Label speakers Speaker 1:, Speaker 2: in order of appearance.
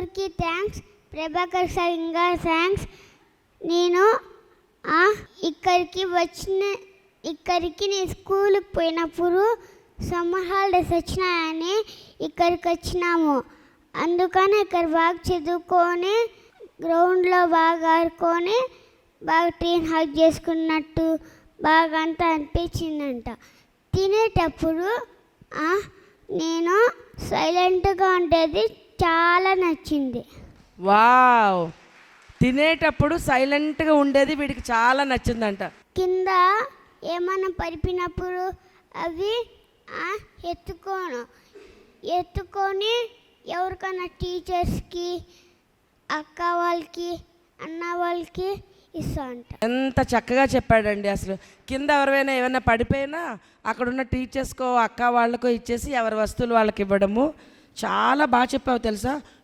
Speaker 1: టీచర్కి thanks, Prabhakar sir ఇంకా thanks. నేను ఇక్కడికి నేను స్కూల్కి పోయినప్పుడు సమ్మర్ హాలిడేస్ వచ్చినాయని ఇక్కడికి వచ్చినాము. అందుకని ఇక్కడ బాగా చదువుకొని గ్రౌండ్లో బాగా ఆడుకొని బాగా టీన్ హగ్ చేసుకున్నట్టు బాగా అంతా అనిపించిందంట. తినేటప్పుడు నేను సైలెంట్గా ఉండేది చాలా నచ్చింది.
Speaker 2: వావ్, తినేటప్పుడు సైలెంట్గా ఉండేది వీడికి చాలా నచ్చిందంట.
Speaker 1: కింద ఏమైనా పరిపినప్పుడు అవి ఎత్తుకొని ఎవరికైనా టీచర్స్కి, అక్క వాళ్ళకి, అన్న వాళ్ళకి ఇస్తా అంట.
Speaker 2: ఎంత చక్కగా చెప్పాడండి. అసలు కింద ఎవరైనా ఏమైనా పడిపోయినా అక్కడున్న టీచర్స్కో అక్క వాళ్ళకో ఇచ్చేసి ఎవరి వస్తువులు వాళ్ళకి ఇవ్వడము. చాలా బాగా చెప్పావు తెలుసా.